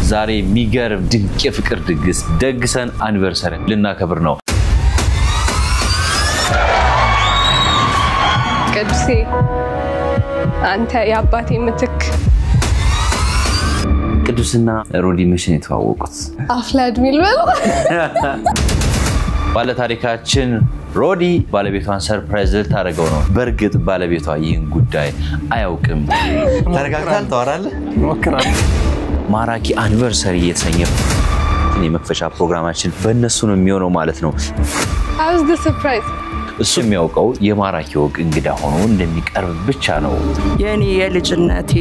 ዛሬ የሚገርም ድንቅ የፍቅር ድግስ ደግሰን አኒቨርሰሪ ልናከብር ነው። ቅዱሴ አንተ የአባቴ ምትክ። ቅዱስና ሮዲ መቼ ተዋወቁት? አፍላድ ሚልበል ባለ ታሪካችን ሮዲ ባለቤቷን ሰርፕራይዝ ልታረገው ነው። በርግጥ ባለቤቷ ይህን ጉዳይ አያውቅም። ተረጋግታል ታወራለህ? ሞክራለሁ። ማራኪ አኒቨርሰሪ የተሰኘ የመክፈቻ ፕሮግራማችን በእነሱ ነው የሚሆነው ማለት ነው። How's the surprise? እሱ የሚያውቀው የማራኪ ወግ እንግዳ ሆኖ እንደሚቀርብ ብቻ ነው። የኔ የልጅነቴ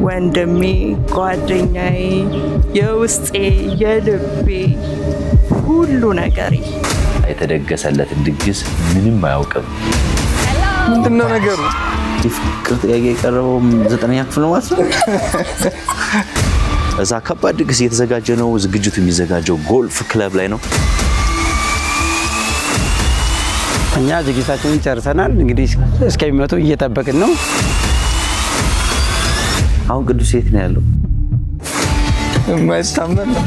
ወንድሜ ጓደኛዬ የውስጤ የልቤ ሁሉ ነገሬ የተደገሰለት ድግስ ምንም አያውቅም። ምንድነው ነገሩ? ፍቅር ጥያቄ የቀረበው 9ኛ ክፍል ነው ማለት ነው። እዛ ከባድ ድግስ እየተዘጋጀ ነው። ዝግጅቱ የሚዘጋጀው ጎልፍ ክለብ ላይ ነው። እኛ ዝግጅታችንን ጨርሰናል። እንግዲህ እስከሚመጡ እየጠበቅን ነው። አሁን ቅዱስ የት ነው ያለው? ማይታመን ነው።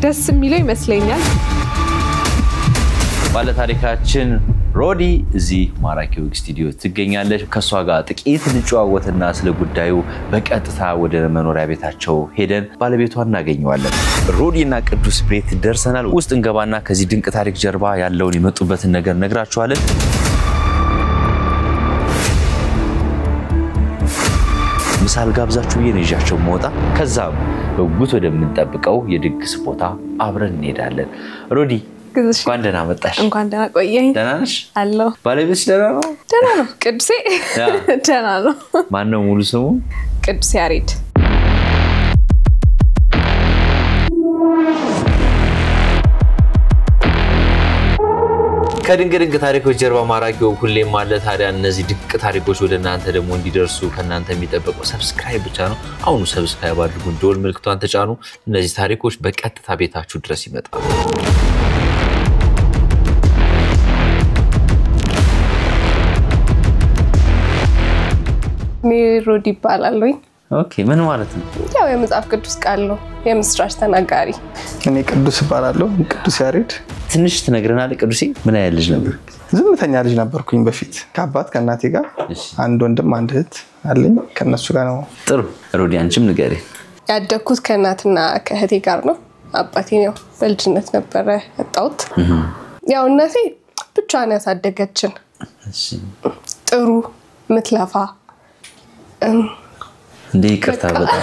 ደስ የሚለው ይመስለኛል። ባለ ታሪካችን ሮዲ እዚህ ማራኪ ወግ ስቱዲዮ ትገኛለች። ከሷ ጋር ጥቂት እንጨዋወትና ስለ ጉዳዩ በቀጥታ ወደ መኖሪያ ቤታቸው ሄደን ባለቤቷን እናገኘዋለን። ሮዲና ቅዱስ ቤት ደርሰናል። ውስጥ እንገባና ከዚህ ድንቅ ታሪክ ጀርባ ያለውን የመጡበትን ነገር ነግራችኋለን። ምሳል ጋብዛችሁ ይነጃቸው ሞጣ ከዛም በጉት ወደምንጠብቀው የድግስ ቦታ አብረን እንሄዳለን። ሮዲ እንኳን ደህና መጣሽ። እንኳን ደህና ቆየኝ። ደህና ነሽ? አለሁ። ባለቤትሽ ደህና ነው? ደህና ነው። ቅዱሴ ደህና ነው። ማን ነው ሙሉ ስሙ? ቅዱስ ያሬድ። ከድንቅ ታሪኮች ጀርባ ማራኪ ወግ ሁሌም አለ። ታዲያ እነዚህ ድንቅ ታሪኮች ወደ እናንተ ደግሞ እንዲደርሱ ከናንተ የሚጠበቀው ሰብስክራይብ ብቻ ነው። አሁን ሰብስክራይብ አድርጉ፣ ደወል ምልክቷን ተጫኑ። እነዚህ ታሪኮች በቀጥታ ቤታችሁ ድረስ ይመጣሉ። ሮዲ ይባላልኝ። ኦኬ ምን ማለት ነው? ያው የመጽሐፍ ቅዱስ ቃል ነው። የምስራች ተናጋሪ። እኔ ቅዱስ እባላለሁ። ቅዱስ ያሬድ። ትንሽ ትነግረናለህ ቅዱሴ? ምን ያህል ልጅ ነበር? ዝምተኛ ልጅ ነበርኩኝ በፊት ከአባት ከእናቴ ጋር። አንድ ወንድም አንድ እህት አለኝ። ከነሱ ጋር ነው። ጥሩ ሮዲ አንቺም ንገሪ። ያደኩት ከእናትና ከእህቴ ጋር ነው። አባቴ ነው በልጅነት ነበረ ያጣሁት። ያው እናቴ ብቻዋን ያሳደገችን። እሺ ጥሩ ምትለፋ እንዴ ይቅርታ በጣም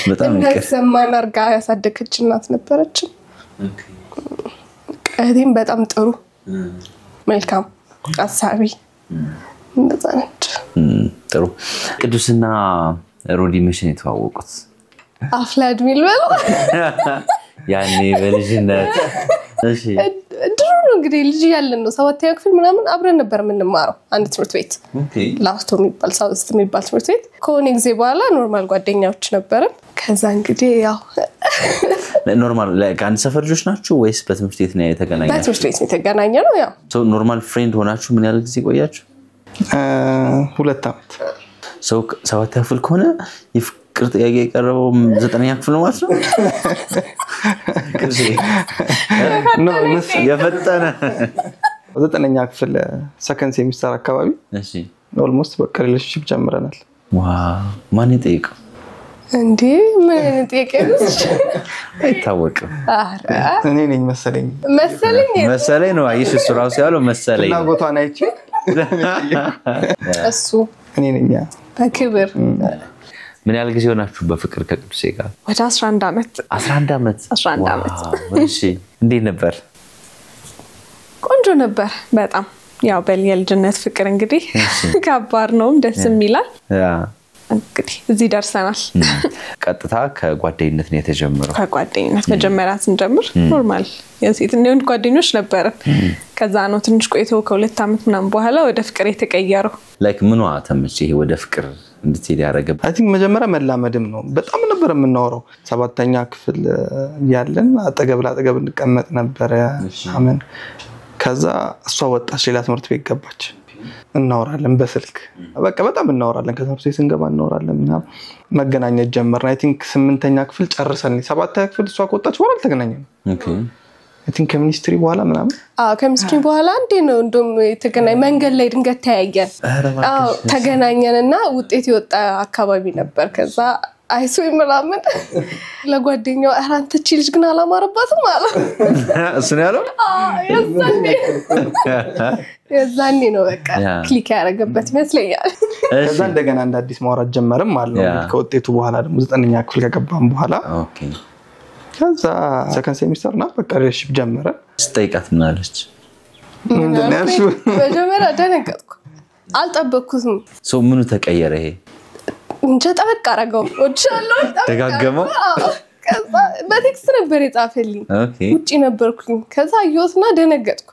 ይቅርታ እንደሰማን አርጋ ያሳደገች እናት ነበረች። እህቴም በጣም ጥሩ መልካም አሳቢ እንደዛ ነች። ጥሩ ቅዱስና ሮዲ መቼ ነው የተዋወቁት? አፍላድ ሚልበል ያኔ በልጅነት። እሺ ድሮ ነው እንግዲህ ልጅ ያለን ነው 7ኛ ክፍል ምናምን አብረን ነበር የምንማረው አንድ ትምህርት ቤት። ላፍቶ የሚባል ሳውስት የሚባል ትምህርት ቤት። ከሆነ ጊዜ በኋላ ኖርማል ጓደኛዎች ነበርን። ከዛ እንግዲህ ያው ኖርማል ለአንድ ሰፈር ልጆች ናችሁ ወይስ በትምህርት ቤት ነው የተገናኛችሁ? በትምህርት ቤት ነው የተገናኘነው። ያው ሶ ኖርማል ፍሬንድ ሆናችሁ ምን ያህል ጊዜ ቆያችሁ? 2 ዓመት። ሶ 7ኛ ክፍል ከሆነ ፍቅር ጥያቄ የቀረበው 9ኛ ክፍል ነው ማለት ነው? ነው የፈጠነ 9ኛ ክፍል ሰከንድ ሴሚስተር አካባቢ። እሺ ኦልሞስት በቃ ሪሌሽንሺፕ ጀምረናል። ዋው ማን ይጠይቀው እንዴ ምን ጥያቄዎች አይታወቅም። እኔ ነኝ መሰለኝ ነው። አይሽ እሱ ራሱ ያለው መሰለኝ እና ጎቷን አይቼ እሱ እኔ ነኝ በክብር። ምን ያህል ጊዜ ሆናችሁ በፍቅር ከቅዱሴ ጋር? ወደ 11 ዓመት። 11 ዓመት። እሺ እንዴት ነበር? ቆንጆ ነበር በጣም። ያው በልጅነት ፍቅር እንግዲህ ከባድ ነው ደስም ይላል። እንግዲህ እዚህ ደርሰናል። ቀጥታ ከጓደኝነት ነው የተጀመረው። ከጓደኝነት መጀመሪያ ስንጀምር ኖርማል የሴት እና የወንድ ጓደኞች ነበርን። ከዛ ነው ትንሽ ቆይቶ ከ2 ዓመት ምናምን በኋላ ወደ ፍቅር የተቀየረው። ላይክ ምንዋ ተመቼ ይሄ ወደ ፍቅር እንድትሄድ ያደረገ? አይ ቲንክ መጀመሪያ መላመድም ነው። በጣም ነበር የምናወራው። 7ኛ ክፍል ያለን አጠገብ ለአጠገብ እንቀመጥ ነበር አመን። ከዛ እሷ ወጣች ሌላ ትምህርት ቤት ገባች። እናወራለን በስልክ በቃ በጣም እናወራለን። ከትምህርት ቤት ስንገባ እናወራለን እና መገናኘት ጀመርን አይ ቲንክ 8ኛ ክፍል ጨርሰን 7ኛ ክፍል እሷ ከወጣች በኋላ አልተገናኘንም ኦኬ አይ ቲንክ ከሚኒስትሪ በኋላ ምናምን ከሚኒስትሪ በኋላ እንዴ ነው እንደም የተገናኘ መንገድ ላይ ድንገት ተያየን ተገናኘንና ውጤት ይወጣ አካባቢ ነበር ከዛ አይሶ ይመላምን ለጓደኛው አራንተ ቺልጅ ግን አላማረባትም ማለት እሱ ነው ያለው የዛኔ ነው በቃ ክሊክ ያደረገበት ይመስለኛል ከዛ እንደገና እንደ አዲስ ማውራት ጀመረም ማለት ነው ከውጤቱ በኋላ ደግሞ 9ኛ ክፍል ከገባን በኋላ ኦኬ ከዛ ሰከንድ ሴሚስተር እና በቃ ሪሌሽንሺፕ ጀመረ ስጠይቃት ምን አለች ምንድነው ያልሽው በጀመረ ደነገጥኩ አልጠበቅኩትም ሶ ምኑ ተቀየረ ይሄ እንጃ ጠበቅ አረጋው ወድሻለሁ ደጋገመው ከዛ በቴክስት ነበር የጻፈልኝ ኦኬ ውጪ ነበርኩኝ ከዛ አየሁትና ደነገጥኩ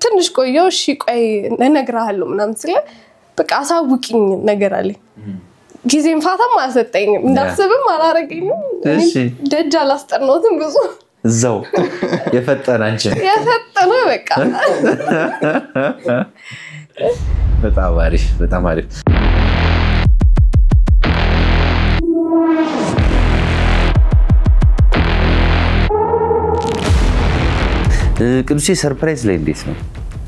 ትንሽ ቆየው እሺ ቆይ እነግራለሁ ምናምን ስለ በቃ አሳውቂኝ ነገር አለኝ ጊዜን ፋታም አልሰጠኝም እንዳስብም አላረገኝም ደጅ አላስጠናሁትም ብዙ እዛው የፈጠነ አንቺ የፈጠነ በቃ በጣም አሪፍ ቅዱሴ ሰርፕራይዝ ላይ እንዴት ነው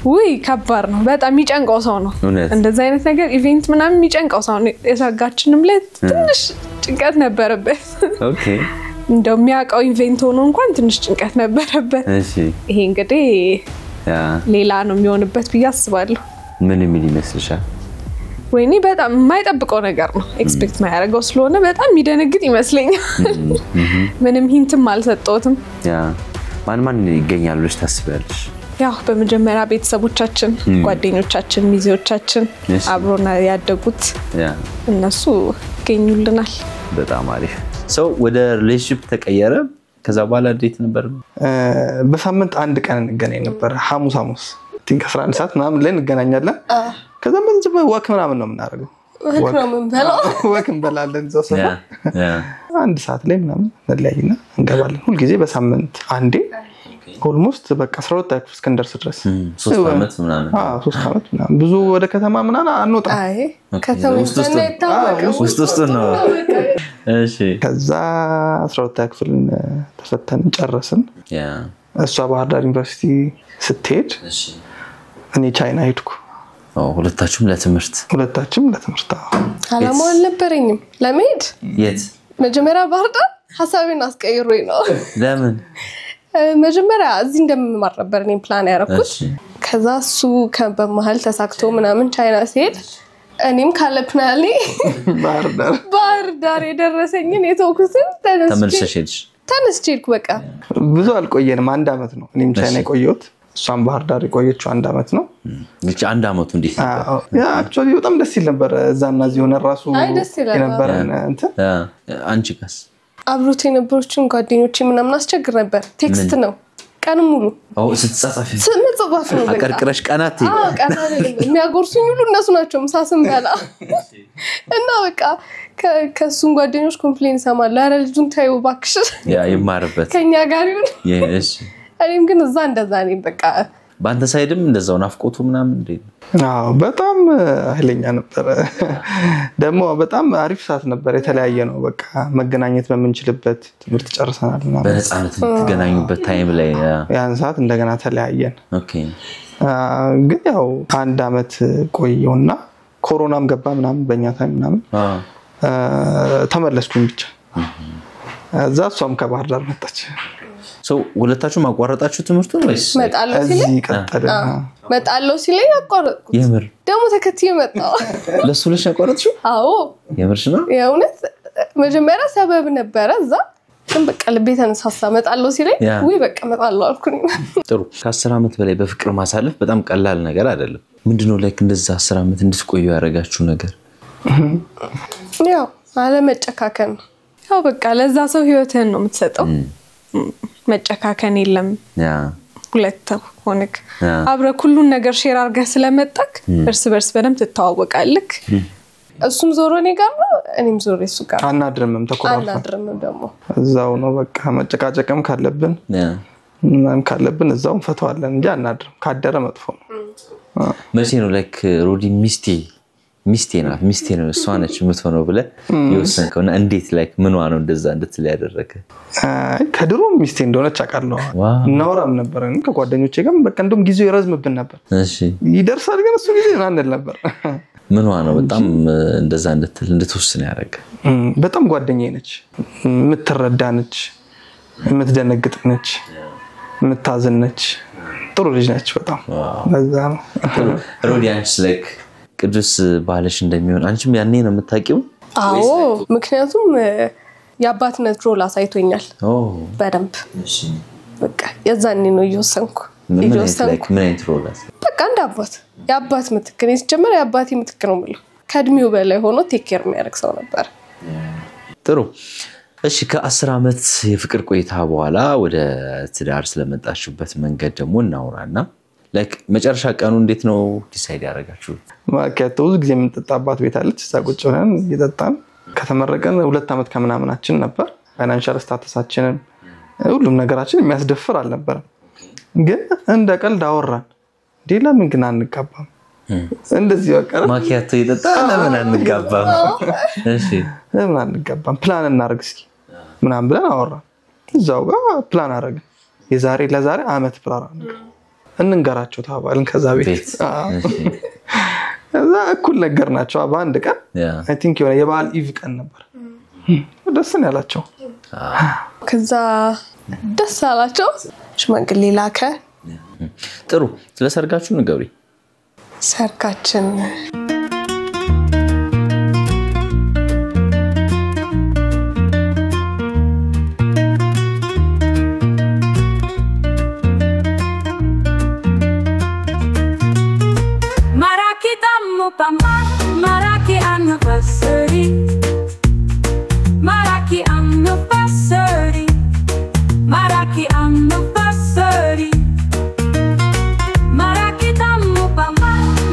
ውይ ከባድ ነው በጣም የሚጨንቀው ሰው ነው እንደዛ አይነት ነገር ኢቨንት ምናምን የሚጨንቀው ሰው ነው የሳጋችንም ላይ ትንሽ ጭንቀት ነበረበት ኦኬ እንደው የሚያውቀው ኢቨንት ሆኖ እንኳን ትንሽ ጭንቀት ነበረበት እሺ ይሄ እንግዲህ ሌላ ነው የሚሆንበት ብዬ አስባለሁ ምን ይመስልሻል ወይኔ በጣም የማይጠብቀው ነገር ነው ኤክስፔክት ማያደርገው ስለሆነ በጣም የሚደነግጥ ይመስለኛል ምንም ሂንትም አልሰጠውትም ማን ይገኛል ብለሽ ታስቢያለሽ ያው በመጀመሪያ ቤተሰቦቻችን ጓደኞቻችን ሚዜዎቻችን አብሮና ያደጉት እነሱ ይገኙልናል በጣም አሪፍ ሰው ወደ ሪሌሽንሺፕ ተቀየረ ከዛ በኋላ እንዴት ነበር በሳምንት አንድ ቀን እንገናኝ ነበር ሐሙስ ቲንክ 11 ሰዓት ምናምን ላይ እንገናኛለን ከዛ ምን ዝም ወክ ምናምን ነው የምናደርገው ወክ እንበላለን እዛው ሰፈር አንድ ሰዓት ላይ ምናምን እንለያይና እንገባለን ሁሉ ጊዜ በሳምንት አንዴ ኦልሞስት በቃ 12 አክፍ እስከንደርስ ድረስ 3 አመት ምናምን 3 አመት ምናምን ብዙ ወደ ከተማ ምናምን አንወጣ አይ ከተማ ውስጥ ነው እሺ ከዛ 12 አክፍልን ተፈተን ጨረስን እሷ ባህር ዳር ዩኒቨርሲቲ ስትሄድ እኔ ቻይና ሄድኩ ሁለታችሁም ለትምህርት አላማው አልነበረኝም ለመሄድ የት መጀመሪያ ባህር ዳር ሐሳቤን አስቀይሮኝ ነው ለምን መጀመሪያ እዚህ እንደምማር ነበር እኔ ፕላን ያደረኩት ከዛ እሱ በመሃል ተሳክቶ ምናምን ቻይና ሲሄድ እኔም ካለ ፕላኔ ባህር ዳር የደረሰኝን የተወኩትን ተነስቼ በቃ ብዙ አልቆየንም አንድ አመት ነው እኔም ቻይና የቆየሁት እሷም ባህር ዳር የቆየችው አንድ አመት ነው ልጅ አንድ አመቱ እንዴት ነበር ያ አክቹአሊ በጣም ደስ ይል ነበር እዛና እዚህ ሆነ ራሱ የነበረ እንትን አንቺ ጋስ አብሮት የነበሩችን ጓደኞቼ ምናምን አስቸግር ነበር ቴክስት ነው ቀን ሙሉ ስትጻጻፊ ነው አቀርቅረሽ ቀናት የሚያጎርሱኝ ሁሉ እነሱ ናቸው ምሳስም በላ እና በቃ ከሱን ጓደኞች ኮምፕሌን ሰማለ አረ ልጁን ታዩ ባክሽ ይማርበት ከኛ ጋር ይሁን እሺ እኔም ግን እዛ እንደዛ ነኝ በቃ ባንተ ሳይድም እንደዛው ናፍቆቱ ምናምን እንዴ በጣም ኃይለኛ ነበር ደግሞ በጣም አሪፍ ሰዓት ነበር የተለያየ ነው በቃ መገናኘት በመንችልበት ትምህርት ጨርሰናል እና በነፃነት ተገናኙበት ታይም ላይ ያን ሰዓት እንደገና ተለያየን ኦኬ ግን ያው አንድ አመት ቆየውና ኮሮናም ገባ ምናምን በእኛ ታይም ምናምን ተመለስኩኝ ብቻ እዛ እሷም ከባህር ዳር መጣች ሁለታችሁ ማቋረጣችሁ ትምህርቱን ወይስ መጣለው ሲለኝ አቋረጥኩት የምር ደሞ ተከትዬ መጣው ለሱ ልጅ አቋረጥሽው አዎ የምርሽ ነው የእውነት መጀመሪያ ሰበብ ነበረ እዛ ግን በቃ ልቤ ተነሳሳ መጣለው ሲለኝ ወይ በቃ መጣለው አልኩኝ ጥሩ ከ10 አመት በላይ በፍቅር ማሳለፍ በጣም ቀላል ነገር አይደለም ምንድነው ላይክ እንደዛ 10 አመት እንድትቆዩ ያረጋችሁ ነገር ያው አለመጨካከን ያው በቃ ለዛ ሰው ህይወትን ነው የምትሰጠው መጨካከን የለም ሁለት ሆነክ አብረ ሁሉን ነገር ሼር አርገህ ስለመጣክ እርስ በርስ በደም ትተዋወቃለክ እሱም ዞሮ እኔ ጋር ነው እኔም ዞሮ እሱ ጋር አናድርምም ተቆራርፈን ደግሞ እዛው ነው በቃ መጨቃጨቅም ካለብን ምንም ካለብን እዛው እንፈታዋለን እንጂ አናድርም ካደረ መጥፎ ነው መቼ ነው ላይክ ሮዲ ሚስቴ ሚስቴ ነው እሷ ነች የምትሆነው ብለ ይወሰንከውና እንዴት ላይክ ምንዋ ነው እንደዛ እንድትል ያደረገ ከድሮ ሚስቴ እንደሆነች አውቃለሁ እናወራም ነበር ከጓደኞቼ ጋር በቃ እንደውም ጊዜው ይረዝምብን ነበር እሺ ይደርሳል ግን እሱ ጊዜ አንደል ነበር ምንዋ ነው በጣም እንደዛ እንድትወስን ያደረገ በጣም ጓደኛዬ ነች የምትረዳ ነች የምትደነግጥ ነች የምታዝን ነች ጥሩ ልጅ ነች በጣም ለዛ ነው ሮዲያንስ ላይክ ቅዱስ ባለሽ እንደሚሆን አንቺም ያኔ ነው የምታውቂው አዎ ምክንያቱም ያባትነት ሮል አሳይቶኛል በደንብ በቃ የዛኔ ነው እየወሰንኩ ምን አይነት ሮል በቃ እንደ አባት ያባት ምትክ ነው ሲጀመር ያባቴ ምትክ ነው ማለት ከድሚው በላይ ሆኖ ቴክ ኬር የሚያደርግ ሰው ነበር ጥሩ እሺ ከ10 አመት የፍቅር ቆይታ በኋላ ወደ ትዳር ስለመጣችሁበት መንገድ ደግሞ እናውራና ላይክ መጨረሻ ቀኑ እንዴት ነው ዲሳይድ ያደረጋችሁ ማኪያቶ ብዙ ጊዜ የምንጠጣባት ቤት አለች እዛ ቁጭ ብለን እየጠጣን ከተመረቀን 2 አመት ከምናምናችን ነበር ፋይናንሻል ስታተሳችንን ሁሉም ነገራችን የሚያስደፍር አልነበረም ግን እንደ ቀልድ አወራን ዴላ ምን ግን አንጋባም እንደዚህ ወቀረ ማኪያቶ ይጠጣ ለምን አንጋባም እሺ ለምን አንጋባም ፕላን እናርግ እስኪ ምናምን ብለን አወራን እዛው ጋር ፕላን አረግን የዛሬ ለዛሬ አመት ፕላን እንንገራቸው ተባልን ከዛ ቤት እዛ እኩል ነገርናቸው በአንድ ቀን አይ ቲንክ የበዓል ኢቭ ቀን ነበር ደስ ነው ያላቸው ከዛ ደስ አላቸው ሽማግሌ ላከ ጥሩ ስለሰርጋችሁ ንገሪ ሰርጋችን Maraki anniversary Maraki anniversary Maraki anniversary Maraki tammu pama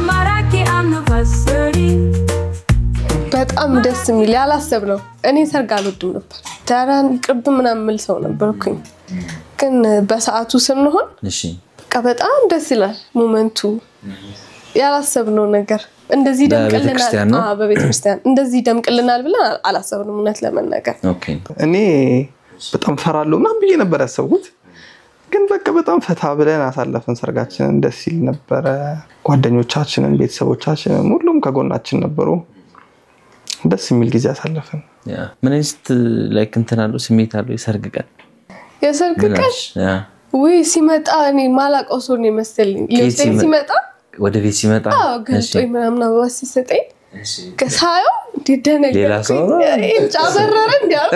Maraki anniversary በጣም ደስ የሚል ያላሰብነው እኔ ሰርግ አልወድም ነበር ዳራን ቅርብ ምናምን ሰው ነበርኩኝ ግን በሰዓቱ ስንሆን እሺ በቃ በጣም ደስ ይላል ሞመንቱ ያላሰብነው ነገር እንደዚህ ደምቅልናል በቤተክርስቲያን እንደዚህ ደምቅልናል ብለን አላሰብንም እውነት ለመናገር ኦኬ እኔ በጣም ፈራለሁ ምናምን ብዬ ነበር ያሰብኩት ግን በቃ በጣም ፈታ ብለን አሳለፈን ሰርጋችንን ደስ ይል ነበር ጓደኞቻችንን ቤተሰቦቻችንን ሁሉም ከጎናችን ነበሩ ደስ የሚል ጊዜ አሳለፈን ያ ምን አይነት ላይክ እንተናለው ስሜት አለው የሰርግ ቀን ወይ ሲመጣ እኔ ማላቀው ሰው ነው መሰለኝ ሲመጣ ወደ ቤት ሲመጣ ገንጦይ ምናምን አዋሲ ሰጠኝ ከሳዩ ዲደነገ ሌላ ሰው ጫበረረ እንዲያው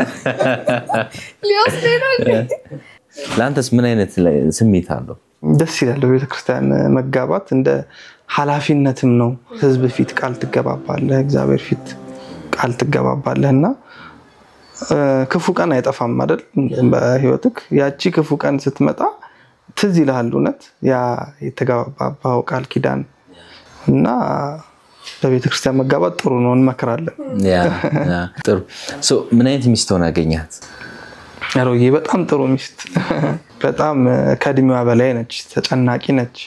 ሊወስደኝ ላንተስ ምን አይነት ስሜት አለው ደስ ይላል በቤተክርስቲያን መጋባት እንደ ሐላፊነትም ነው ህዝብ ፊት ቃል ትገባባለህ እግዚአብሔር ፊት ቃል ትገባባለህና ክፉ ቀን አይጠፋም አይደል በህይወትክ ያቺ ክፉ ቀን ስትመጣ ትዝ ይላል እውነት ያ የተጋባባው ቃል ኪዳን እና በቤተክርስቲያን መጋባት ጥሩ ነው እንመክራለን ያ ጥሩ ሶ ምን አይነት ሚስት ሆነ አገኛት አሮዬ በጣም ጥሩ ሚስት በጣም ከድሚዋ በላይ ነች ተጨናቂ ነች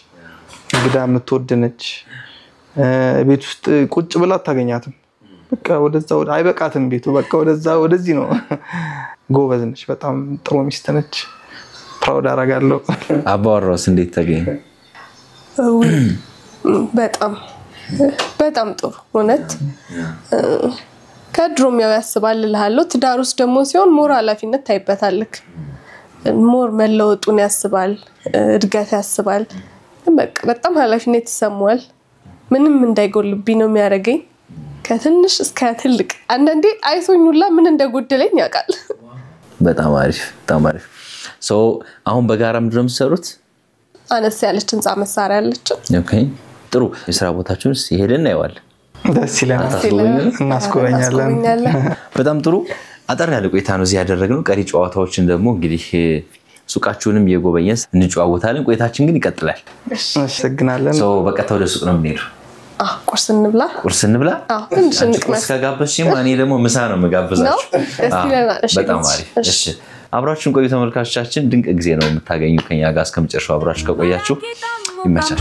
እንግዳ የምትወድ ነች ቤት ውስጥ ቁጭ ብላ ታገኛትም በቃ ወደዛው አይበቃትም ቤቱ በቃ ወደዚህ ነው ጎበዝ ነች በጣም ጥሩ ሚስት ነች ፕራውድ አረጋለሁ አባወራውስ እንዴት ተገኘ በጣም ጥሩ እውነት ከድሮም ያው ያስባልልሃለሁ ትዳር ውስጥ ደግሞ ሲሆን ሞር ኃላፊነት ታይበታልክ ሞር መለወጡን ያስባል እድገት ያስባል በቃ በጣም ኃላፊነት ይሰማዋል ምንም እንዳይጎልብኝ ነው የሚያረገኝ ከትንሽ እስከ ትልቅ አንዳንዴ አይሶኙላ ምን እንደጎደለኝ ያውቃል በጣም አሪፍ ሶ አሁን በጋራ ምንድነው የምትሰሩት አነስ ያለች ህንጻ መሳሪያ አለች ኦኬ ጥሩ የሥራ ቦታችሁን ሲሄድን አይዋል ደስ ይላል እናስቆኛለን በጣም ጥሩ አጠር ያለ ቆይታ ነው እዚህ ያደረግነው ቀሪ ጨዋታዎችን ደግሞ እንግዲህ ሱቃችሁንም የጎበኘን እንጫወታለን ቆይታችን ግን ይቀጥላል አመሰግናለን ሶ በቀጥታ ወደ ሱቅ ነው የምንሄደው ቁርስ እንብላ ትንሽ እንቅመስ ከጋበዝሽኝ እኔ ደግሞ ምሳ ነው መጋበዛችሁ በጣም አሪፍ እሺ አብራችሁን ቆዩ ተመልካቾቻችን ድንቅ ጊዜ ነው የምታገኙ ከኛ ጋር እስከመጨረሻው አብራችሁ ከቆያችሁ ይመቻል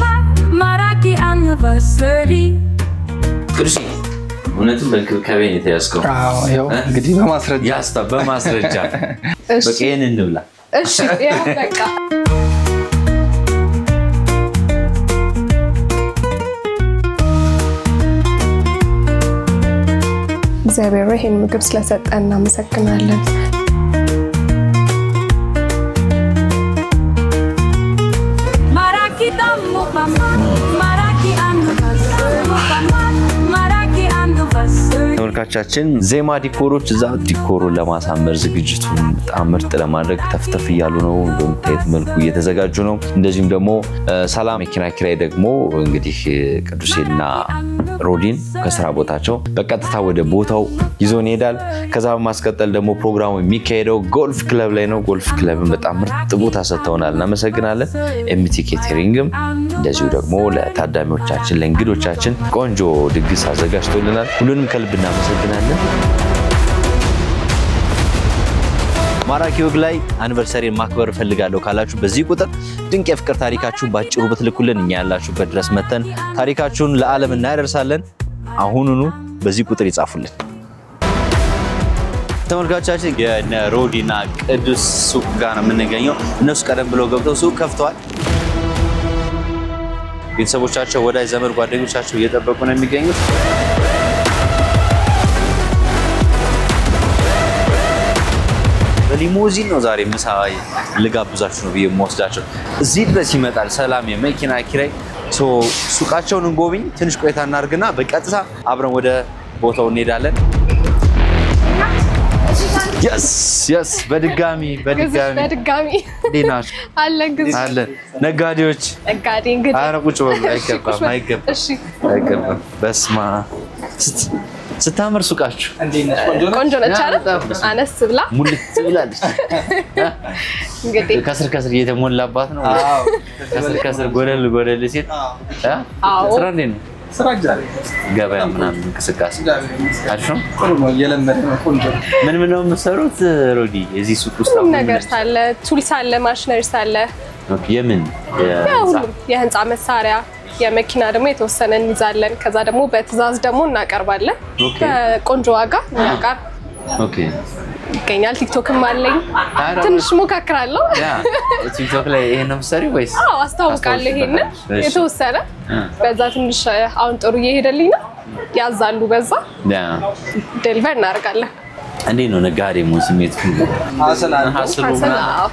Maraki anniversary ቅዱስ እውነትም በእንክብካቤ ነው የተያዝከው ያው እንግዲህ በማስረጃ ያስታ በማስረጃ በቃ ይሄን እንብላ እሺ ያ በቃ እግዚአብሔር ይሄን ምግብ ስለሰጠን እናመሰግናለን ተመልካቾቻችን ዜማ ዲኮሮች እዛ ዲኮሩን ለማሳመር ዝግጅቱን በጣም ምርጥ ለማድረግ ተፍተፍ ይያሉ ነው በመታየት መልኩ እየተዘጋጁ ነው እንደዚህም ደግሞ ሰላም መኪና ኪራይ ደግሞ እንግዲህ ቅዱሴና ሮዲን ከስራ ቦታቸው በቀጥታ ወደ ቦታው ይዞን ይሄዳል ከዛ በማስቀጠል ደግሞ ፕሮግራሙ የሚካሄደው ጎልፍ ክለብ ላይ ነው ጎልፍ ክለብን በጣም ምርጥ ቦታ ሰጥተውናል እናመሰግናለን ኤምቲ ኬተሪንግም እንደዚሁ ደግሞ ለታዳሚዎቻችን ለእንግዶቻችን ቆንጆ ድግስ አዘጋጅቶልናል ሁሉንም ከልብ እናመሰግናለን ማራኪ ወግ ላይ አኒቨርሰሪን ማክበር ፈልጋለሁ ካላችሁ በዚህ ቁጥር ድንቅ የፍቅር ታሪካችሁን ባጭሩ ብትልኩልን እኛ ያላችሁበት ድረስ መተን ታሪካችሁን ለዓለም እናደርሳለን አሁኑኑ በዚህ ቁጥር ይጻፉልን ተመልካቾቻችን የሮዲና ቅዱስ ሱቅ ጋር ነው የምንገኘው እነሱ ቀደም ብለው ገብተው ሱቅ ከፍተዋል ቤተሰቦቻቸው ወዳጅ ዘመድ ጓደኞቻቸው እየጠበቁ ነው የሚገኙት በሊሞዚን ነው ዛሬ ምሳይ ልጋብዛችሁ ነው በየሞስዳቸው እዚህ ድረስ ይመጣል ሰላም የመኪና ኪራይ ሱቃቸውን እንጎብኝ ትንሽ ቆይታ እናርግና በቀጥታ አብረን ወደ ቦታው እንሄዳለን yes በድጋሚ ዲናሽ አለ ግዝ አለ ነጋዴዎች እንግዲህ አረቁጭ ወል አይገባም በስማ ስታምር ሱቃችሁ ቆንጆ ነች አይደል አነስ ብላ ሙልት ብላለች እንግዲህ ከስር እየተሞላባት ነው ከስር ጎደል ሴት ስራ እንዴት ነው ስራ ጃሪ ገበያ ምናምን እንቅስቃሴ አሪፍ ነው ጥሩ ነው እየለመደ ነው ቆንጆ ምን ነው የምትሰሩት ሮዲ እዚህ ሱቅ ውስጥ ነገር ሳለ ቱልስ አለ ማሽነሪ ሳለ የምን የህንጻ መሳሪያ የመኪና ደግሞ የተወሰነ እንይዛለን ከዛ ደግሞ በትዛዝ ደግሞ እናቀርባለን በቆንጆ ዋጋ እናቀርብ ኦኬ ይገኛል ቲክቶክም አለኝ ትንሽ ሞካክራለሁ ያ ቲክቶክ ላይ ይሄን ምሳሌ ወይስ አስተዋውቃለሁ ይሄን የተወሰነ በዛ ትንሽ አሁን ጥሩ እየሄደልኝ ነው ያዛሉ በዛ ያ ዴሊቨር እናደርጋለን እንዴ ነው ነጋዴ ሞት ስሜት ሀስሉ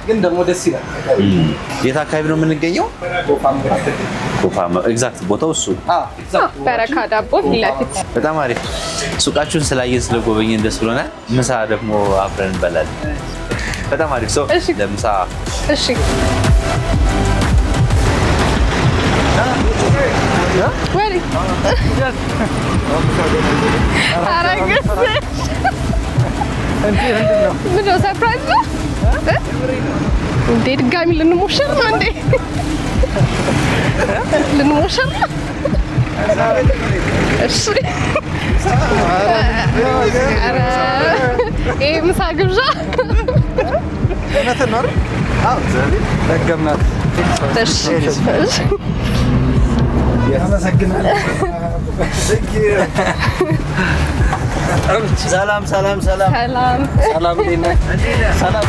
ግን ደግሞ ደስ ይላል የት አካባቢ ነው የምንገኘው ኮፋም ኤግዛክት ቦታው እሱ በረካ ዳቦ ለፊት በጣም አሪፍ ሱቃችሁን ስላየን ስለጎበኘን ደስ ብሎናል ምሳ ደግሞ አብረን እንበላለን በጣም አሪፍ ሰው ለምሳ እሺ ወሪ አራገስ ምንድን ነው ሰርፕራይዝ ነው እንዴ ድጋሚ ልንሞሸር ነው እንዴ ልንሞሸር ነው እሺ ይሄ ምሳ ግብዣ እውነት ነው አዎ ዘሪ ደገምናት እሺ ያመሰግናለሁ ሰላም ዲና ሰላም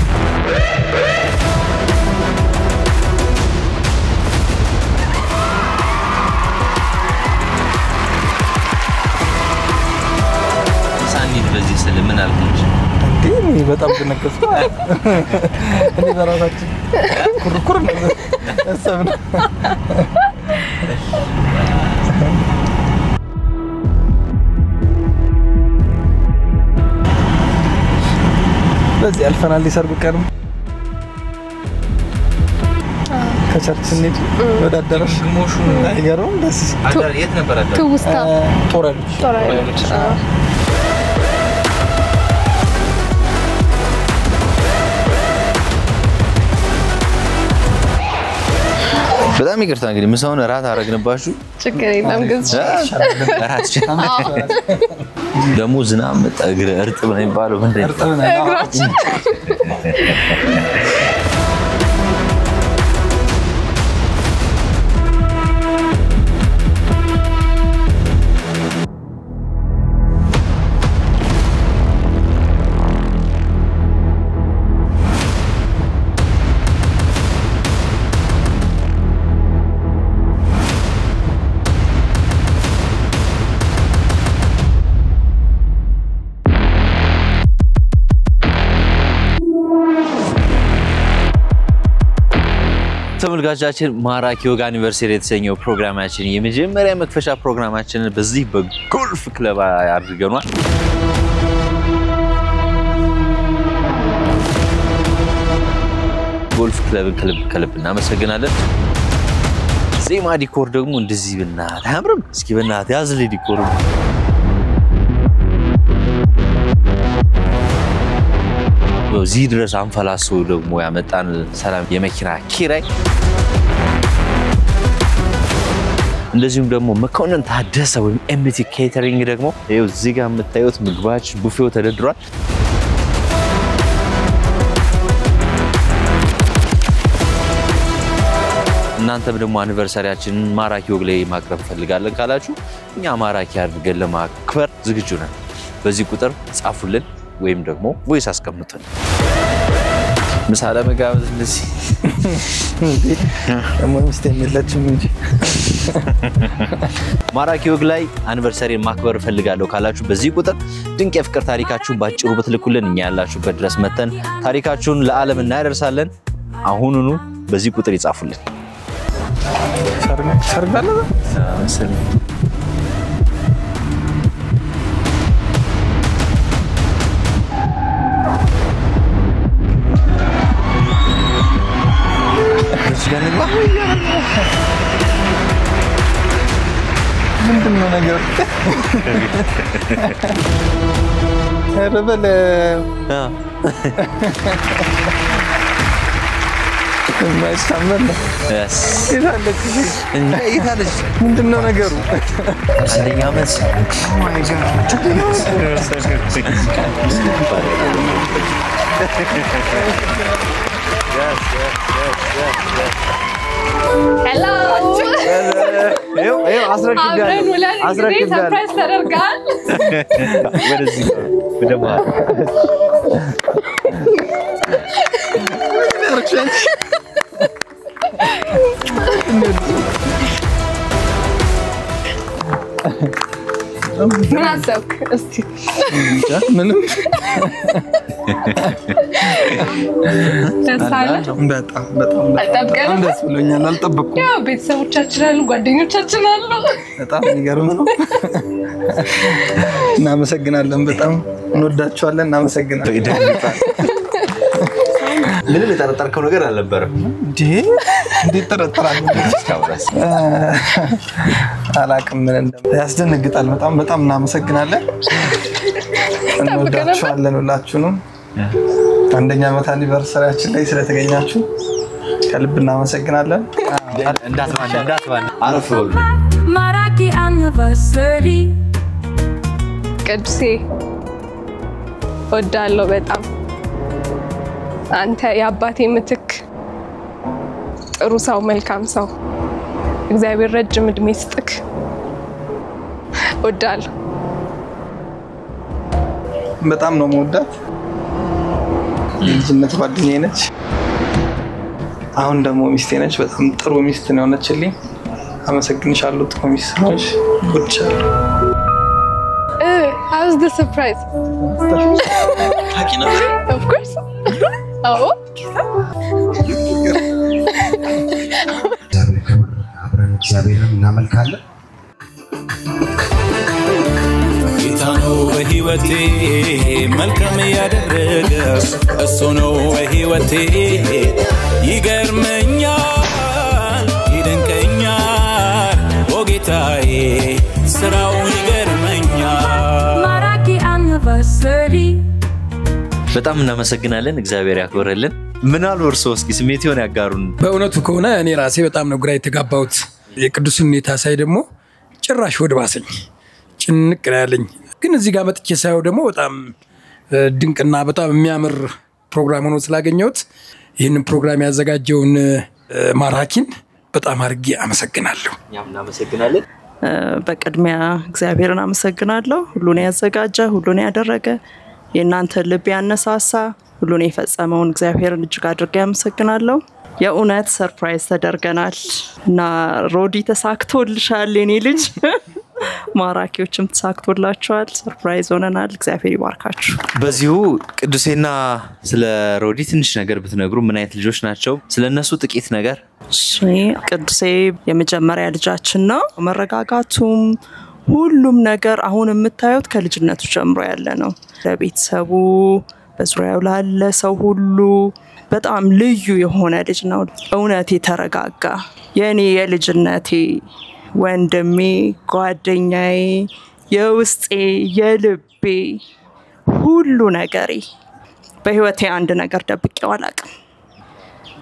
ሳኒት በዚህ ስለምን አልኩኝ እንዴ በጣም ተነከስኩ እኔ በራሳችን ኩርኩር ነው እሰብና በዚህ አልፈናል ሊሰርጉ ቀን ከቸርች እንሂድ ወደ አዳራሽ ሞሹ አይገርም ደስ አዳር የት ነበር አዳር ትውስታ ጦረሎች በጣም ይቅርታ እንግዲህ ምሳውን ራት አረግንባችሁ ችግር የለም ግን ራት ደግሞ ዝናብ መጣ እርጥብ ነው የሚባለው ምንድን ነው እግራችን ተመልካቾቻችን ማራኪ ወግ አኒቨርሰሪ የተሰኘው ፕሮግራማችን የመጀመሪያ መክፈሻ ፕሮግራማችንን በዚህ በጎልፍ ክለብ አድርገናል። ጎልፍ ክለብን ከልብ እናመሰግናለን። ዜማ ዲኮር ደግሞ እንደዚህ ብናት አያምርም? እስኪ ብናት ያዝልኝ ዲኮር እዚህ ድረስ አንፈላሶ ደግሞ ያመጣን ሰላም የመኪና ኪራይ እንደዚሁም ደግሞ መኮንን ታደሰ ወይም ኤምቲ ኬተሪንግ ደግሞ ይኸው እዚህ ጋር የምታዩት ምግባች ቡፌው ተደርድሯል። እናንተም ደግሞ አኒቨርሰሪያችንን ማራኪ ወግ ላይ ማቅረብ ፈልጋለን ካላችሁ እኛ ማራኪ አድርገን ለማክበር ዝግጁ ነን። በዚህ ቁጥር ጻፉልን ወይም ደግሞ ቮይስ አስቀምጡን። ምሳሌ መጋበዝ እንደዚህ ሚስት የለችም እንጂ ማራኪ ወግ ላይ አኒቨርሰሪን ማክበር ፈልጋለሁ ካላችሁ በዚህ ቁጥር ድንቅ የፍቅር ታሪካችሁን ባጭሩ ብትልኩልን እኛ ያላችሁበት ድረስ መተን ታሪካችሁን ለዓለም እናደርሳለን። አሁኑኑ በዚህ ቁጥር ይጻፉልን። ሰርግ አለ ምንድነው ነገር ረበለ ማይሳመን ይታለች ምንድነው ነገሩ አንደኛ ዓመት Hello. Yo, Asrak surprise ተደርጋል። ወደዚህ ወደማ ምን አሰብክ እስቲ? ምንም በጣም ደስ ብሎኛል። አልጠበቅኩም። ያው ቤተሰቦቻችን አሉ፣ ጓደኞቻችን አሉ። በጣም የሚገርም ነው። እናመሰግናለን። በጣም እንወዳችኋለን። እናመሰግናለን። ምንም የተጠረጠርከው ነገር አልነበረም እንዴት ተጠረጠራለህ? አላቅም ምን ያስደነግጣል። በጣም እናመሰግናለን። እንወዳችኋለን ሁላችሁንም። አንደኛ ዓመት አኒቨርሰሪያችን ላይ ስለተገኛችሁ ከልብ እናመሰግናለን። እንዳትባን አረፍ በሉ። ማራኪ አኒቨርሰሪ ቅዱሴ ወዳለው በጣም አንተ የአባቴ ምትክ ጥሩ ሰው መልካም ሰው እግዚአብሔር ረጅም እድሜ ይስጥክ። ወዳለው በጣም ነው የምወዳት። የልጅነት ጓደኛዬ ነች። አሁን ደግሞ ሚስቴ ነች። በጣም ጥሩ ሚስት ነው የሆነችልኝ። አመሰግንሻለሁ። ጥሩ ሚስት ነሽ። ወድሻለሁ። How's the surprise? Of course. Oh. እግዚአብሔርን እናመልካለን። ጌታ ነው በሕይወቴ መልካም ያደረገ እሱ ነው በሕይወቴ ይገርመኛል ይደንቀኛል ኦ ጌታዬ ስራው ይገርመኛል። ማራኪ አኒቨርሰሪ በጣም እናመሰግናለን። እግዚአብሔር ያክብርልን። ምናል ወርሶ እስኪ ስሜቱን ያጋሩን። በእውነቱ ከሆነ እኔ ራሴ በጣም ነው ግራ የተጋባሁት። የቅዱስን ሁኔታ ሳይ ደግሞ ጭራሽ ወደ ባሰኝ ጭንቅ ያለኝ። ግን እዚህ ጋር መጥቼ ሳየው ደግሞ በጣም ድንቅና በጣም የሚያምር ፕሮግራም ሆኖ ስላገኘሁት ይህንን ፕሮግራም ያዘጋጀውን ማራኪን በጣም አድርጌ አመሰግናለሁ። እኛም እናመሰግናለን። በቅድሚያ እግዚአብሔርን አመሰግናለሁ። ሁሉን ያዘጋጀ ሁሉን ያደረገ የእናንተ ልብ ያነሳሳ ሁሉን የፈጸመውን እግዚአብሔርን እጅግ አድርጌ አመሰግናለሁ። የእውነት ሰርፕራይዝ ተደርገናል እና ሮዲ ተሳክቶልሻል የኔ ልጅ። ማራኪዎችም ተሳክቶላችኋል። ሰርፕራይዝ ሆነናል። እግዚአብሔር ይባርካችሁ። በዚሁ ቅዱሴና ስለ ሮዲ ትንሽ ነገር ብትነግሩ ምን አይነት ልጆች ናቸው? ስለነሱ ጥቂት ነገር ቅዱሴ የመጀመሪያ ልጃችን ነው። መረጋጋቱም ሁሉም ነገር አሁን የምታዩት ከልጅነቱ ጀምሮ ያለ ነው። ለቤተሰቡ በዙሪያው ላለ ሰው ሁሉ በጣም ልዩ የሆነ ልጅ ነው። እውነት የተረጋጋ የኔ የልጅነቴ ወንድሜ ጓደኛዬ የውስጤ የልቤ ሁሉ ነገሬ። በህይወቴ አንድ ነገር ደብቄው አላውቅም።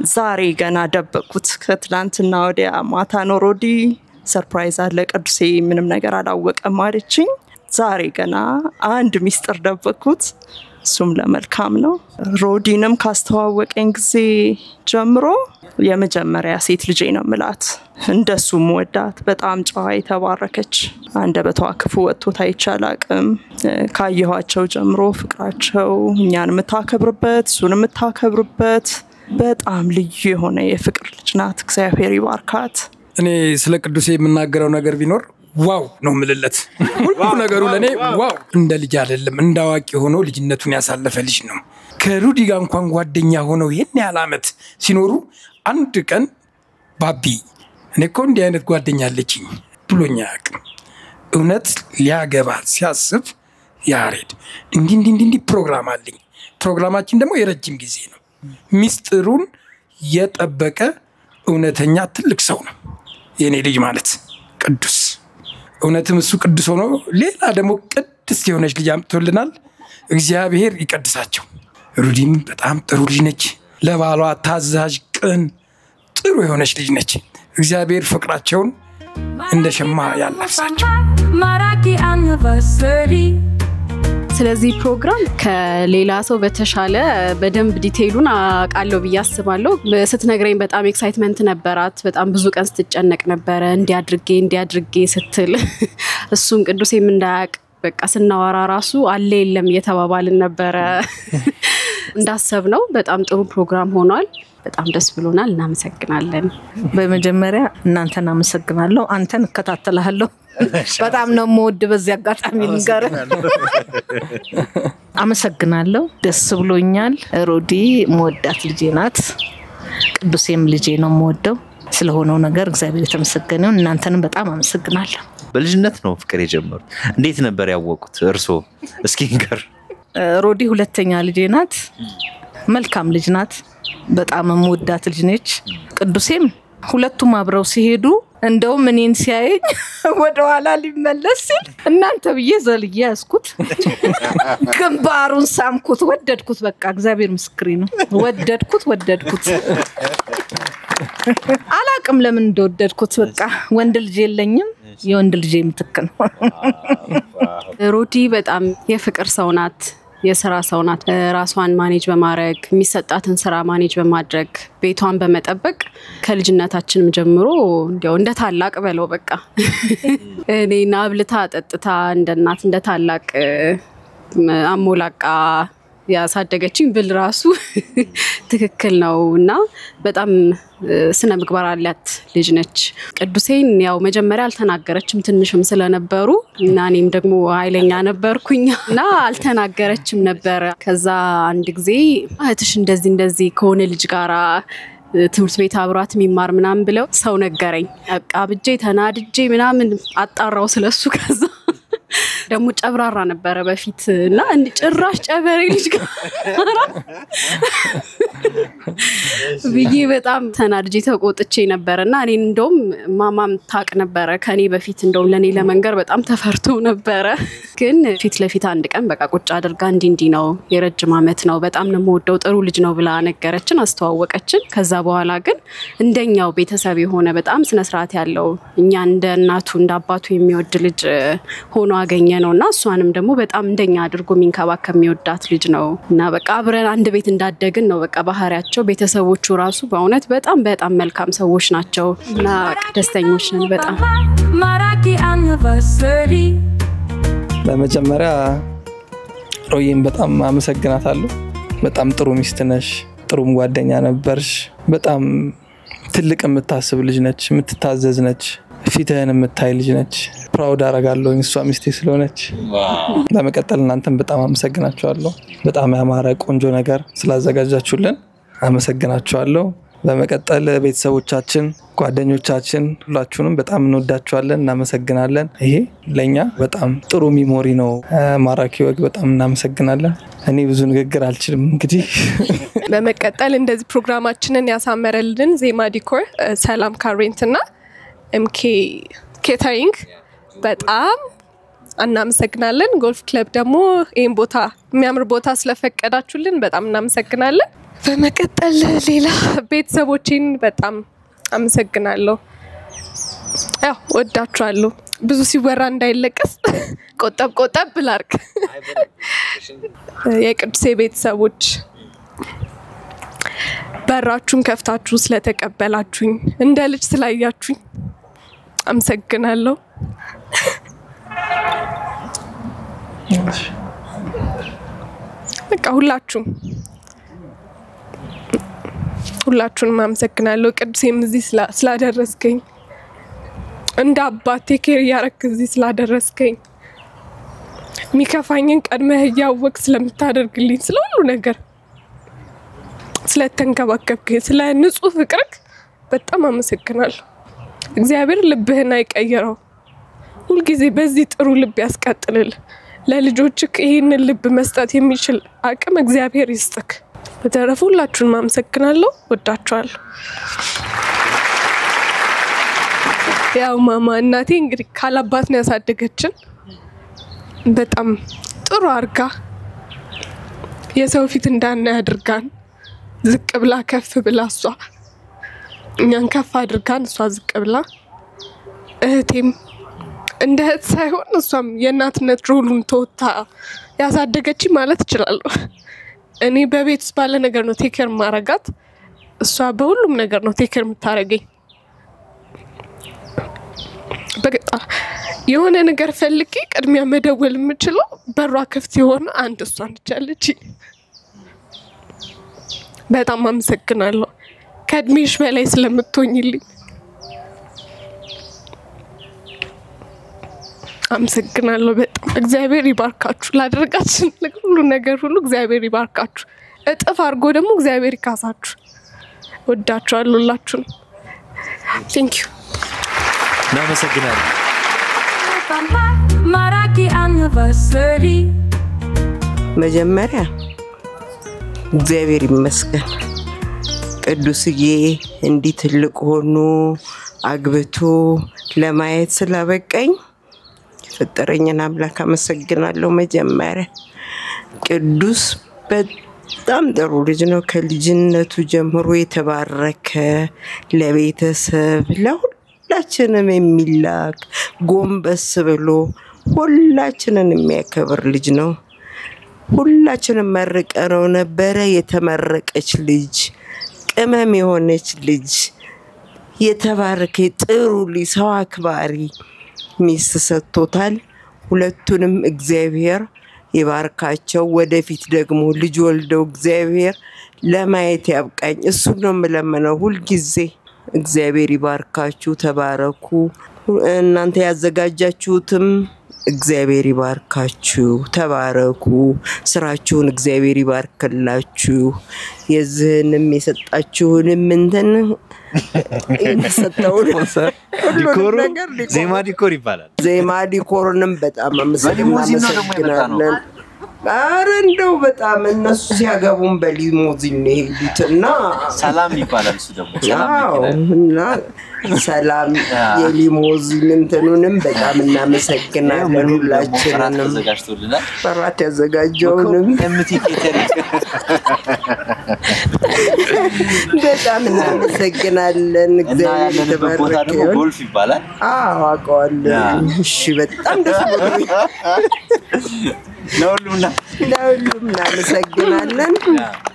ዛሬ ገና ደበቅኩት። ከትላንትና ወዲያ ማታ ነው ሮዲ ሰርፕራይዝ አለ ቅዱሴ ምንም ነገር አላወቀም አለችኝ። ዛሬ ገና አንድ ሚስጥር ደበቅኩት። እሱም ለመልካም ነው። ሮዲንም ካስተዋወቀኝ ጊዜ ጀምሮ የመጀመሪያ ሴት ልጄ ነው ምላት። እንደሱም ወዳት በጣም ጨዋ የተባረከች አንደበቷ ክፉ ወጥቶ ታይቻላቅም። ካየኋቸው ጀምሮ ፍቅራቸው እኛን የምታከብርበት እሱን የምታከብርበት በጣም ልዩ የሆነ የፍቅር ልጅ ናት። እግዚአብሔር ይባርካት። እኔ ስለ ቅዱሴ የምናገረው ነገር ቢኖር ዋው ነው ምልለት። ሁሉ ነገሩ ለኔ ዋው። እንደ ልጅ አይደለም እንደ አዋቂ ሆኖ ልጅነቱን ያሳለፈ ልጅ ነው። ከሩዲ ጋር እንኳን ጓደኛ ሆነው ይሄን ያህል ዓመት ሲኖሩ አንድ ቀን ባቢ እኔ እኮ እንዲህ አይነት ጓደኛ አለችኝ ብሎኛ ያውቅም። እውነት ሊያገባ ሲያስብ ያሬድ እንዲህ ፕሮግራም አለኝ። ፕሮግራማችን ደግሞ የረጅም ጊዜ ነው። ሚስጥሩን የጠበቀ እውነተኛ ትልቅ ሰው ነው የኔ ልጅ ማለት ቅዱስ። እውነትም እሱ ቅዱስ ሆኖ ሌላ ደግሞ ቅድስት የሆነች ልጅ አምጥቶልናል። እግዚአብሔር ይቀድሳቸው። ሩዲም በጣም ጥሩ ልጅ ነች። ለባሏ ታዛዥ፣ ቅን፣ ጥሩ የሆነች ልጅ ነች። እግዚአብሔር ፍቅራቸውን እንደ ሸማ ያላብሳቸው። ማራኪ አኒቨርሰሪ። ስለዚህ ፕሮግራም ከሌላ ሰው በተሻለ በደንብ ዲቴይሉን አቃለው በያስባለሁ። ስትነግረኝ በጣም ኤክሳይትመንት ነበራት። በጣም ብዙ ቀን ስትጨነቅ ነበር እንዲያድርጌ ስትል እሱም ቅዱሴም እንዳያቅ በቃ ስናወራ ራሱ አለ የለም እየተባባልን ነበር። እንዳሰብነው በጣም ጥሩ ፕሮግራም ሆኗል። በጣም ደስ ብሎናል። እናመሰግናለን። በመጀመሪያ እናንተን አመሰግናለሁ። አንተን እከታተላለሁ። በጣም ነው የምወድ። በዚህ አጋጣሚ ንገር አመሰግናለሁ። ደስ ብሎኛል። ሮዲ መወዳት ልጄ ናት። ቅዱሴም ልጄ ነው የምወደው። ስለሆነው ነገር እግዚአብሔር የተመሰገነው። እናንተንም በጣም አመሰግናለሁ። በልጅነት ነው ፍቅር የጀመሩት። እንዴት ነበር ያወቁት እርሶ? እስኪ ንገር። ሮዲ ሁለተኛ ልጄ ናት። መልካም ልጅ ናት። በጣም መወዳት ልጅ ነች። ቅዱሴም ሁለቱም አብረው ሲሄዱ እንደውም እኔን ሲያየኝ ወደ ኋላ ሊመለስ ሲል እናንተ ብዬ ዘልዬ ያስኩት ግንባሩን ሳምኩት። ወደድኩት። በቃ እግዚአብሔር ምስክሬ ነው። ወደድኩት። አላቅም ለምን እንደወደድኩት። በቃ ወንድ ልጅ የለኝም። የወንድ ልጅ ምትክ ነው። ሮዲ በጣም የፍቅር ሰው ናት። የሥራ ሰው ናት። ራሷን ማኔጅ በማድረግ የሚሰጣትን ስራ ማኔጅ በማድረግ ቤቷን በመጠበቅ ከልጅነታችንም ጀምሮ እንደ ታላቅ በለው በቃ እኔና አብልታ ጠጥታ እንደ እናት እንደ ታላቅ አሞላቃ ያሳደገችኝ ብል ራሱ ትክክል ነውና በጣም ስነ ምግባር አላት ልጅ ነች። ቅዱሴን ያው መጀመሪያ አልተናገረችም ትንሽም ስለነበሩ እና እኔም ደግሞ ኃይለኛ ነበርኩኝና አልተናገረችም ነበር። ከዛ አንድ ጊዜ እህትሽ እንደዚህ ከሆነ ልጅ ጋራ ትምህርት ቤት አብሯት የሚማር ምናምን ብለው ሰው ነገረኝ። አቃብጄ ተናድጄ ምናምን አጣራው ስለሱ። ከዛ ደግሞ ጨብራራ ነበር በፊትና ጭራሽ ጨበሬ ልጅ ጋር ብዬ በጣም ተናድጄ ተቆጥቼ ነበርና እኔ እንደውም ማማም ታቅ ነበር ከኔ በፊት እንደውም ለኔ ለመንገር በጣም ተፈርቶ ነበር። ግን ፊት ለፊት አንድ ቀን በቃ ቁጭ አድርጋ እንዲህ ነው የረጅም ዓመት ነው በጣም ነው የምወደው ጥሩ ልጅ ነው ብላ ነገረችን፣ አስተዋወቀችን። ከዛ በኋላ ግን እንደኛው ቤተሰብ የሆነ በጣም ስነ ስርዓት ያለው እኛ እንደ እናቱ እንደ አባቱ የሚወድ ልጅ ሆኖ አገኘነውና እሷንም ደግሞ በጣም እንደኛ አድርጎ የሚንከባከብ የሚወዳት ልጅ ነው እና በቃ አብረን አንድ ቤት እንዳደግን ነው። በቃ ባህሪያቸው ቤተሰቦቹ ራሱ በእውነት በጣም መልካም ሰዎች ናቸው እና ደስተኞች ነን በጣም። ማራኪ አኒቨርሰሪ። በመጀመሪያ ሮይን በጣም አመሰግናታለሁ። በጣም ጥሩ ሚስት ነሽ፣ ጥሩም ጓደኛ ነበርሽ። በጣም ትልቅ የምታስብ ልጅ ነች፣ የምትታዘዝ ነች፣ ፊትህን የምታይ ልጅ ነች። ፕራውድ አደርጋለሁ እሷ ሚስቴ ስለሆነች። ለመቀጠል እናንተን በጣም አመሰግናችኋለሁ። በጣም ያማረ ቆንጆ ነገር ስላዘጋጃችሁልን አመሰግናችኋለሁ። በመቀጠል ቤተሰቦቻችን ጓደኞቻችን ሁላችሁንም በጣም እንወዳችኋለን እናመሰግናለን ይሄ ለኛ በጣም ጥሩ ሚሞሪ ነው ማራኪ ወግ በጣም እናመሰግናለን እኔ ብዙ ንግግር አልችልም እንግዲህ በመቀጠል እንደዚህ ፕሮግራማችንን ያሳመረልን ዜማ ዲኮር ሰላም ካሬንትና ኤምኬ ኬተሪንግ በጣም እናመሰግናለን ጎልፍ ክለብ ደግሞ ይሄን ቦታ የሚያምር ቦታ ስለፈቀዳችሁልን በጣም እናመሰግናለን በመቀጠል ሌላ ቤተሰቦቼን በጣም አመሰግናለሁ ያው ወዳችኋለሁ ብዙ ሲወራ እንዳይለቀስ ቆጠብ ላርክ የቅዱሴ ቤተሰቦች በራችሁን ከፍታችሁ ስለተቀበላችሁኝ እንደ ልጅ ስላያችሁኝ አመሰግናለሁ በቃ ሁላችሁንም አመሰግናለሁ ቅዱሴም እዚህ ስላደረስከኝ እንደ አባቴ ኬር ያረክ እዚህ ስላደረስከኝ ሚከፋኝን ቀድመህ ያወቅ ስለምታደርግልኝ ስለሁሉ ነገር ስለተንከባከብከኝ ስለ ንጹህ ፍቅርክ በጣም አመሰግናለሁ እግዚአብሔር ልብህን አይቀየረው ሁሉ ጊዜ በዚህ ጥሩ ልብ ያስቀጥልል ለልጆችክ ይሄንን ልብ መስጠት የሚችል አቅም እግዚአብሔር ይስጥክ በተረፈ ሁላችሁንም አመሰግናለሁ ወዳችኋለሁ ያው ማማ እናቴ እንግዲህ ካላባት ነው ያሳደገችን በጣም ጥሩ አርጋ የሰው ፊት እንዳና ያድርጋን ዝቅ ብላ ከፍ ብላ እሷ እኛን ከፍ አድርጋን እሷ ዝቅ ብላ እህቴም እንደ እህት ሳይሆን እሷም የእናትነት ሮሉን ተወጣ ያሳደገች ማለት ይችላል እኔ በቤት ውስጥ ባለ ነገር ነው ቴከር ማረጋት እሷ በሁሉም ነገር ነው ቴከር የምታረገኝ በቃ የሆነ ነገር ፈልቂ ቅድሚያ መደወል የምችለው በሯ ክፍት ይሆን አንድ እሷ ነች በጣም አመሰግናለሁ ከድሜሽ በላይ ስለምትሆኝልኝ አመሰግናለሁ በጣም እግዚአብሔር ይባርካችሁ ላደረጋችሁ ሁሉ ነገር ሁሉ እግዚአብሔር ይባርካችሁ እጥፍ አርጎ ደግሞ እግዚአብሔር ይካሳችሁ ወዳችኋለሁ ሁላችሁም thank you እናመሰግናለን ማራኪ anniversary መጀመሪያ እግዚአብሔር ይመስገን ቅዱስዬ እንዲህ ትልቅ ሆኖ አግብቶ ለማየት ስላበቀኝ ፈጠረኝና አምላክ አመሰግናለሁ መጀመሪያ ቅዱስ በጣም ጥሩ ልጅ ነው ከልጅነቱ ጀምሮ የተባረከ ለቤተሰብ ለሁላችንም የሚላክ ጎንበስ ብሎ ሁላችንን የሚያከብር ልጅ ነው ሁላችንም መርቀነው ነበረ የተመረቀች ልጅ ቅመም የሆነች ልጅ የተባረከ ጥሩ ልጅ ሰው አክባሪ ሚስት ሰጥቶታል ሁለቱንም እግዚአብሔር ይባርካቸው ወደፊት ደግሞ ልጅ ወልደው እግዚአብሔር ለማየት ያብቃኝ እሱ ነው መለመነው ሁሉ ጊዜ እግዚአብሔር ይባርካችሁ ተባረኩ እናንተ ያዘጋጃችሁትም እግዚአብሔር ይባርካችሁ ተባረኩ ስራችሁን እግዚአብሔር ይባርክላችሁ የዝህንም የሰጣችሁንም እንትን እንሰጣው ዲኮር ዜማ ዲኮር ይባላል ዜማ ዲኮርንም በጣም አመሰግናለን አረንደው በጣም እነሱ ሲያገቡን በሊሞዚን ሄዱትና ሰላም ይባላል እሱ ደግሞ ሰላም የሊሞዚን እንትኑንም በጣም እናመሰግናለን ሁላችንንም ተዘጋጅቶልናል በራት ያዘጋጀውንም ኤምቲ ኬተሪንግ በጣም እናመሰግናለን እግዚአብሔር ይባርክ ጎልፍ ይባላል አውቀዋለሁ እሺ በጣም ደስ ብሎኝ ለሁሉም እናመሰግናለን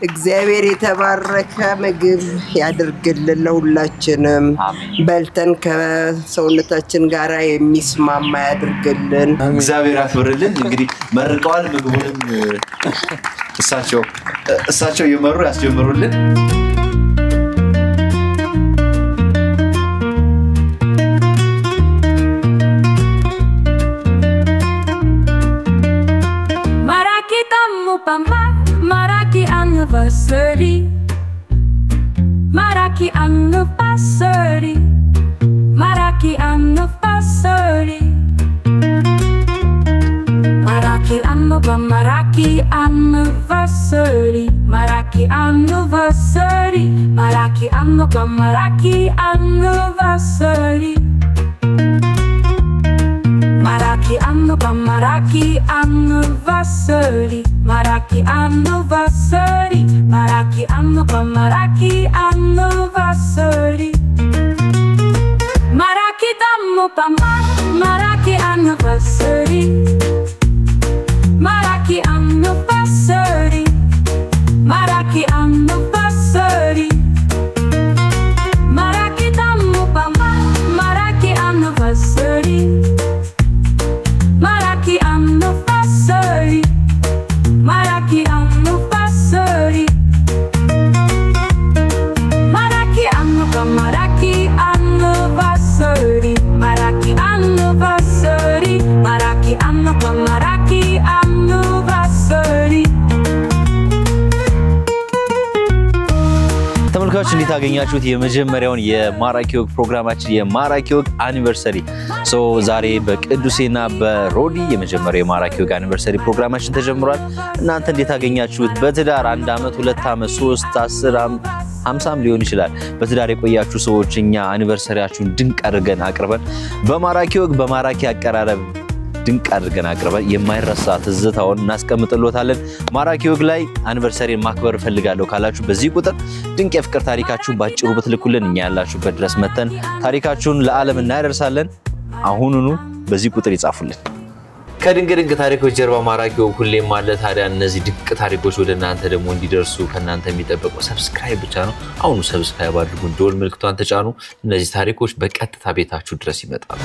እግዚአብሔር የተባረከ ምግብ ያድርግልን ለሁላችንም በልተን ከሰውነታችን ጋር የሚስማማ ያድርግልን እግዚአብሔር ያክብርልን እንግዲህ መርቀዋል ምግቡንም እሳቸው የመሩ ያስጀምሩልን Maraki anniversary Maraki anniversary. Maraki anniversary. Maraki anniversary. Maraki anniversary. Maraki anniversary. Maraki anniversary. Maraki anniversary. Maraki anniversary. Maraki dammo pama. Maraki anniversary. Maraki anniversary. Maraki anniversary. Maraki dammo pama. Maraki anniversary. Maraki anniversary. Maraki anniversary. Maraki anniversary. Maraki anniversary. Maraki anniversary. ተመልካቾች እንዴት አገኛችሁት? የመጀመሪያውን የማራኪ ወግ ፕሮግራማችን የማራኪ ወግ አኒቨርሰሪ ዛሬ በቅዱሴና በሮዲ የመጀመሪያው የማራኪ ወግ አኒቨርሰሪ ፕሮግራማችን ተጀምሯል። እናንተ እንዴት አገኛችሁት? በትዳር 1 አመት 2 አመት 3 10 50 ሊሆን ይችላል በትዳር የቆያችሁ ሰዎች እኛ አኒቨርሰሪያችሁን ድንቅ አድርገን አቅርበን በማራኪ ወግ በማራኪ አቀራረብ ድንቅ አድርገን አቅርበን የማይረሳ ትዝታውን እናስቀምጥሎታለን። ማራኪ ወግ ላይ አኒቨርሰሪን ማክበር ፈልጋለሁ ካላችሁ በዚህ ቁጥር ድንቅ የፍቅር ታሪካችሁን ባጭሩ ብትልኩልን እኛ ያላችሁበት ድረስ መተን ታሪካችሁን ለዓለም እናደርሳለን። አሁኑኑ በዚህ ቁጥር ይጻፉልን። ከድንቅ ታሪኮች ጀርባ ማራኪ ወግ ሁሌም አለ። ታዲያ እነዚህ ድንቅ ታሪኮች ወደ እናንተ ደግሞ እንዲደርሱ ከናንተ የሚጠበቀው ሰብስክራይብ ብቻ ነው። አሁኑ ሰብስክራይብ አድርጉ፣ ደወል ምልክቷን ተጫኑ። እነዚህ ታሪኮች በቀጥታ ቤታችሁ ድረስ ይመጣሉ።